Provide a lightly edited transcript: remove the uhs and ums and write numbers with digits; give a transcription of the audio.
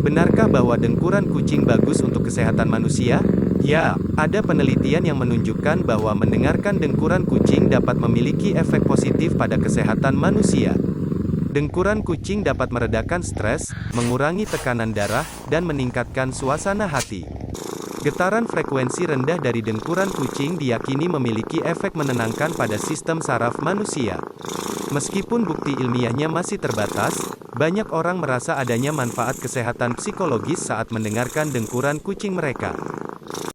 Benarkah bahwa dengkuran kucing bagus untuk kesehatan manusia? Ya, ada penelitian yang menunjukkan bahwa mendengarkan dengkuran kucing dapat memiliki efek positif pada kesehatan manusia. Dengkuran kucing dapat meredakan stres, mengurangi tekanan darah, dan meningkatkan suasana hati. Getaran frekuensi rendah dari dengkuran kucing diyakini memiliki efek menenangkan pada sistem saraf manusia. Meskipun bukti ilmiahnya masih terbatas, banyak orang merasa adanya manfaat kesehatan psikologis saat mendengarkan dengkuran kucing mereka.